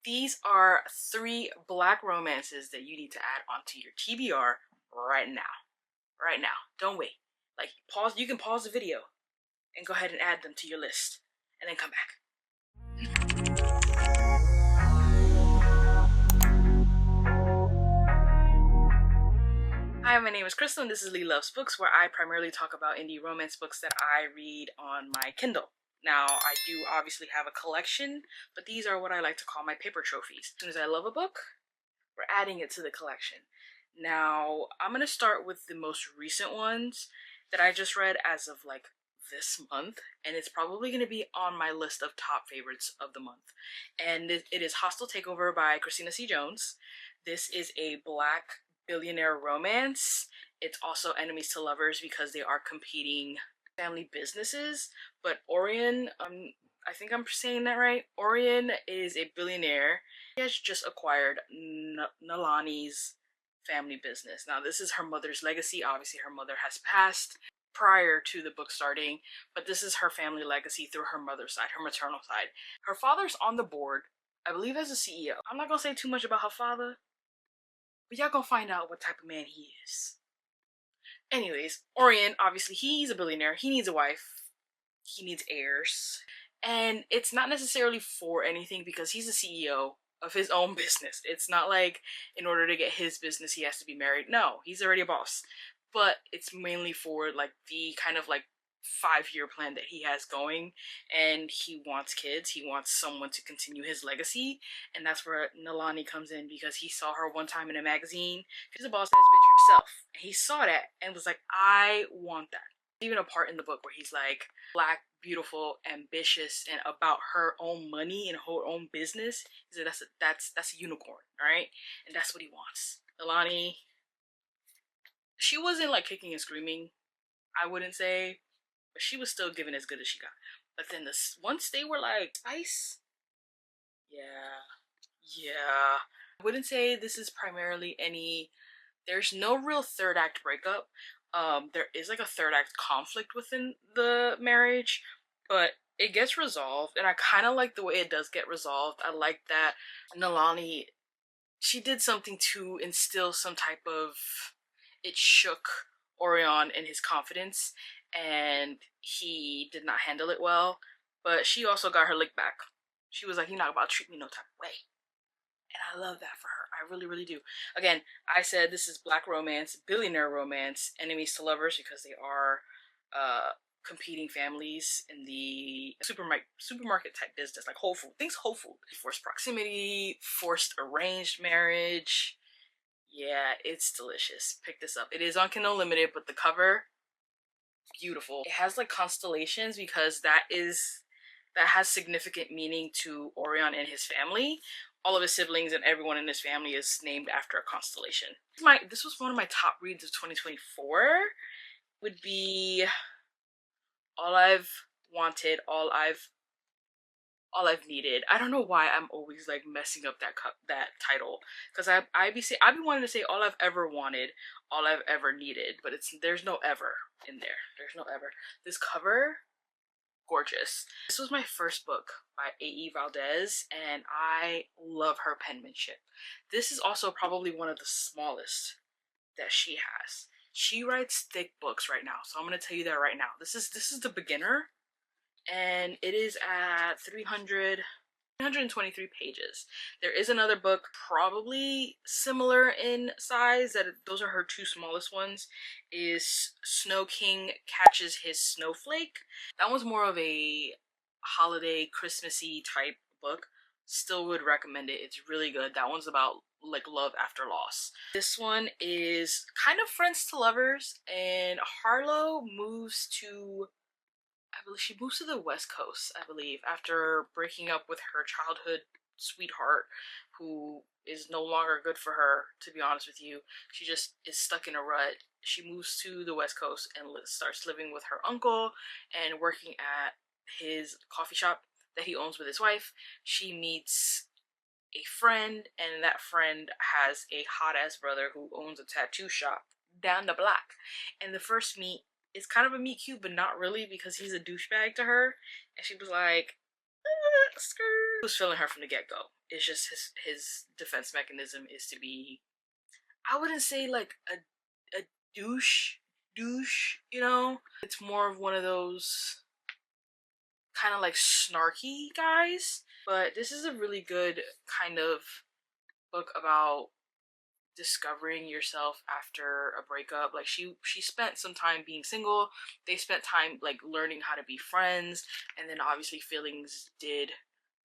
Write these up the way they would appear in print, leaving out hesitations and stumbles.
These are 3 black romances that you need to add onto your TBR right now. Right now. Don't wait. Like, pause. You can pause the video and go ahead and add them to your list and then come back. Hi, my name is Crystal and this is Lee Loves Books, where I primarily talk about indie romance books that I read on my Kindle. Now, I do obviously have a collection, but these are what I like to call my paper trophies. As soon as I love a book, we're adding it to the collection. Now, I'm going to start with the most recent ones that I just read as of like this month, and it's probably going to be on my list of top favorites of the month. And it is Hostile Takeover by Christina C. Jones. This is a black billionaire romance. It's also enemies to lovers because they are competing family businesses. But Orion, I think I'm saying that right. Orion is a billionaire. He has just acquired Nalani's family business. Now, this is her mother's legacy. Obviously, her mother has passed prior to the book starting, but this is her family legacy through her mother's side, her maternal side. Her father's on the board, I believe, as a CEO. I'm not gonna say too much about her father, but y'all gonna find out what type of man he is. Anyways, Orion, obviously, he's a billionaire. He needs a wife. He needs heirs. And it's not necessarily for anything because he's a CEO of his own business. It's not like in order to get his business he has to be married. No, he's already a boss. But it's mainly for like the kind of like 5-year plan that he has going, and he wants kids. He wants someone to continue his legacy, and that's where Nalani comes in because he saw her one time in a magazine. She's a boss ass bitch herself. And he saw that and was like, I want that. Even a part in the book where he's like, black, beautiful, ambitious, and about her own money and her own business. He said that's a unicorn, alright? And that's what he wants. Nalani, she wasn't like kicking and screaming, I wouldn't say, but she was still giving as good as she got. But then once they were like, Spice, yeah. I wouldn't say this is primarily there's no real third act breakup. There is like a third act conflict within the marriage, but it gets resolved, and I kind of like the way it does get resolved. I like that Nalani, she did something to instill some type of, it shook Orion in his confidence, and he did not handle it well, but she also got her lick back. She was like, you're not about to treat me no type of way. And I love that for her. I really, really do. Again, I said this is black romance, billionaire romance, enemies to lovers, because they are competing families in the supermarket type business, like Whole Food. Things Whole Food. Forced proximity, forced arranged marriage. Yeah, it's delicious. Pick this up. It is on Kindle Unlimited, but the cover, beautiful. It has like constellations because that has significant meaning to Orion and his family. All of his siblings and everyone in his family is named after a constellation. This was one of my top reads of 2024. Would be All I've Wanted, All I've Needed. I don't know why I'm always like messing up that title, because I've been wanting to say All I've Ever Wanted, All I've Ever Needed, but there's no ever in there. There's no ever. This cover, gorgeous. This was my first book by A.E. Valdez, and I love her penmanship. This is also probably one of the smallest that she has. She writes thick books right now, so I'm gonna tell you that right now. This is the beginner, and it is at 323 pages. There is another book probably similar in size, those are her 2 smallest ones, is Snow King Catches His Snowflake. That one's more of a holiday Christmassy type book. Still would recommend it. It's really good. That one's about like love after loss. This one is kind of friends to lovers, and Harlow moves to, she moves to the West Coast, I believe, after breaking up with her childhood sweetheart, who is no longer good for her, to be honest with you. She just is stuck in a rut. She moves to the West Coast and starts living with her uncle and working at his coffee shop that he owns with his wife. She meets a friend, and that friend has a hot-ass brother who owns a tattoo shop down the block. And the first meet, it's kind of a meet cute, but not really, because he's a douchebag to her. And she was like, Skirt. Was feeling her from the get-go. It's just his defense mechanism is to be, I wouldn't say like a douche, you know? It's more of one of those kind of like snarky guys. But this is a really good kind of book about discovering yourself after a breakup. Like she spent some time being single. They spent time like learning how to be friends, and then obviously feelings did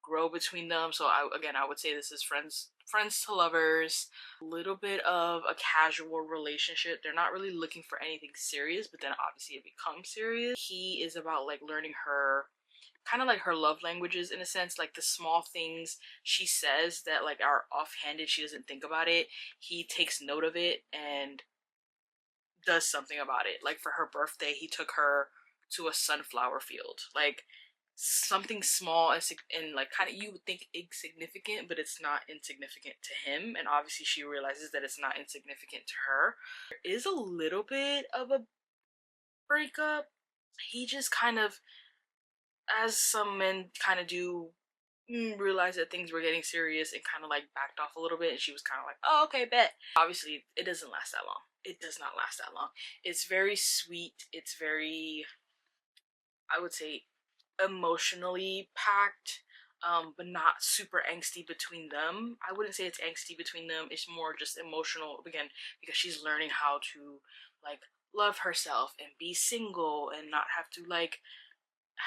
grow between them. So I would say this is friends to lovers, a little bit of a casual relationship. They're not really looking for anything serious, but then obviously it becomes serious. He is about like learning her, kind of like her love languages in a sense, like the small things she says that like are offhanded, she doesn't think about it, he takes note of it and does something about it. Like for her birthday, he took her to a sunflower field, like something small and like kind of, you would think insignificant, but it's not insignificant to him, and obviously she realizes that it's not insignificant to her. There is a little bit of a breakup. He just kind of, as some men kind of do, realized that things were getting serious and kind of like backed off a little bit, and she was kind of like, oh, okay, bet. Obviously it doesn't last that long. It does not last that long. It's very sweet, it's very, I would say, emotionally packed, but not super angsty between them. I wouldn't say it's angsty between them, it's more just emotional, again, because she's learning how to like love herself and be single and not have to like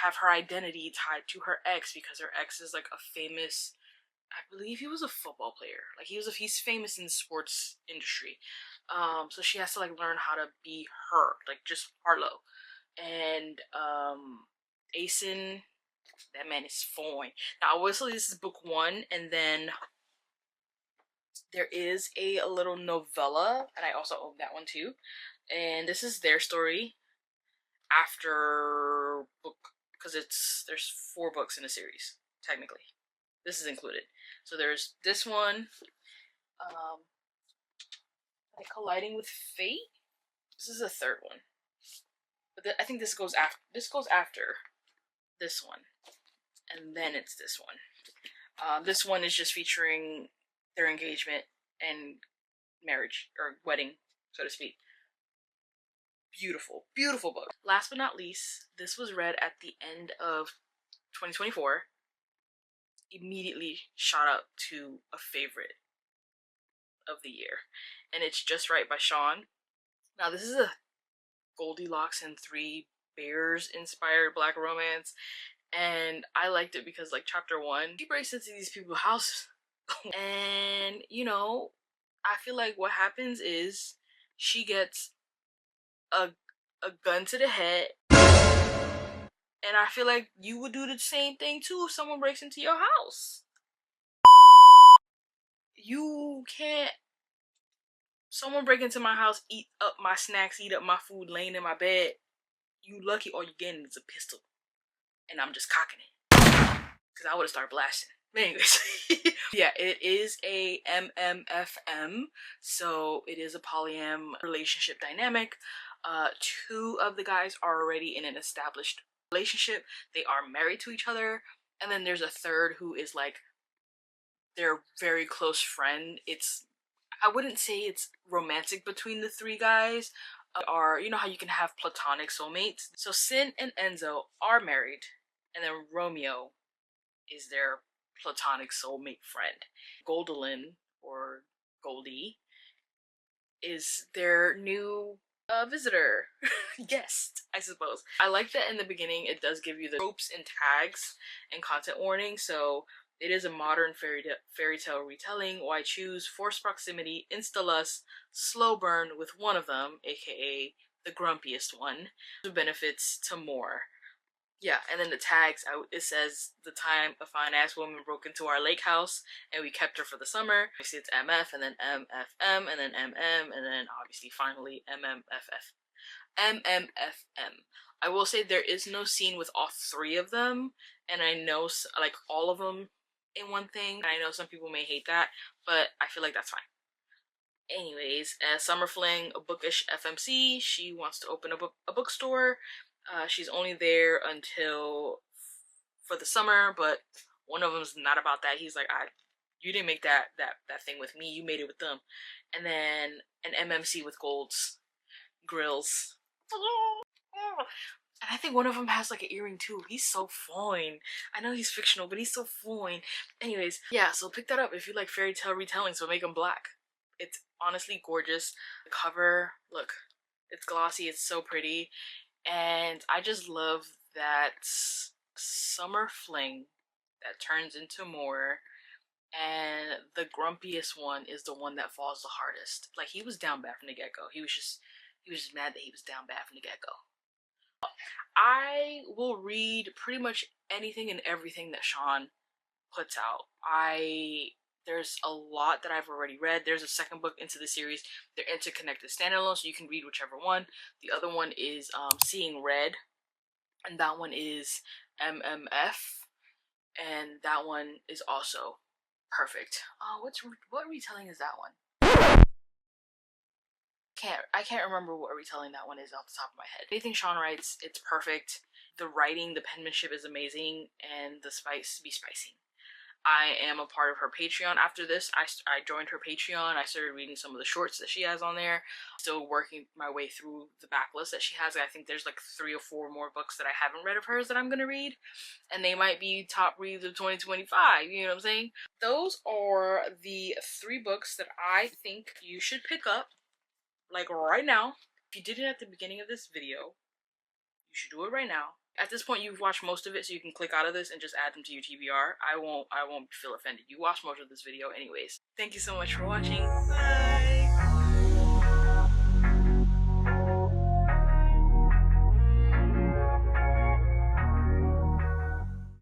have her identity tied to her ex, because her ex is like a famous, I believe he was a football player, like he's famous in the sports industry. So she has to like learn how to be her, like just Harlow. And Asen, that man is fine. Now obviously this is book one, and then there is a little novella, and I also own that one too, and this is their story after book, because there's 4 books in a series technically. This is included. So there's this one, like Colliding with Fate. This is the 3rd one, but I think this goes after. This one, and then it's this one. This one is just featuring their engagement and marriage, or wedding, so to speak. Beautiful, beautiful book. Last but not least, this was read at the end of 2024. Immediately shot up to a favorite of the year, and it's Just Right by Sean. Now this is a Goldilocks and Three Bears inspired black romance, and I liked it because like chapter 1, she breaks into these people's houses and you know, I feel like what happens is she gets a gun to the head, and I feel like you would do the same thing too if someone breaks into your house. You can't, someone break into my house, eat up my snacks, eat up my food, laying in my bed. You lucky all you're getting is a pistol, and I'm just cocking it, because I would have started blasting. But anyways, yeah, it is a MMFM, so it is a polyam relationship dynamic. 2 of the guys are already in an established relationship. They are married to each other, and then there's a 3rd who is like their very close friend. It's, I wouldn't say it's romantic between the 3 guys. Are, you know how you can have platonic soulmates? So Sin and Enzo are married, and then Romeo is their platonic soulmate friend. Goldolyn, or Goldie, is their new visitor, guest, I suppose. I like that in the beginning it does give you the tropes and tags and content warning. So it is a modern fairy tale retelling. Why choose? Forced proximity, insta-lust, slow burn with one of them, aka the grumpiest one. Benefits to more. Yeah, and then the tags, it says, the time a fine-ass woman broke into our lake house and we kept her for the summer. Obviously it's MF, and then MFM, and then MM, and then obviously finally MMFF. MMFM. I will say there is no scene with all 3 of them, and I know like all of them in one thing. And I know some people may hate that, but I feel like that's fine. Anyways, Summer Fling, a bookish FMC. She wants to open a bookstore. She's only there until for the summer, but One of them's not about that. He's like, you didn't make that thing with me. You made it with them. And then an MMC with golds, grills. And I think one of them has like an earring too. He's so fine. I know he's fictional, but he's so fine. Anyways, yeah, so pick that up if you like fairy tale retellings, but make them black. It's honestly gorgeous. The cover, look, it's glossy, it's so pretty. And I just love that summer fling that turns into more. And the grumpiest one is the one that falls the hardest. Like, he was down bad from the get-go. He was just mad that he was down bad from the get-go. I will read pretty much anything and everything that Sean puts out. There's a lot that I've already read. There's a second book into the series. They're interconnected standalone, so you can read whichever one. The other one is Seeing Red, and that one is MMF, and that one is also perfect. What retelling is that one? I can't remember what retelling that one is off the top of my head. Anything Sean writes, it's perfect. The writing, the penmanship is amazing, and the spice be spicy. I am a part of her Patreon. After this, I joined her Patreon. I started reading some of the shorts that she has on there. Still working my way through the backlist that she has. I think there's like 3 or 4 more books that I haven't read of hers that I'm gonna read, and they might be top reads of 2025. You know what I'm saying? Those are the 3 books that I think you should pick up, like right now. If you did it at the beginning of this video, you should do it right now. At this point, you've watched most of it, so you can click out of this and just add them to your TBR. I won't feel offended. You watched most of this video anyways. Thank you so much for watching. Bye.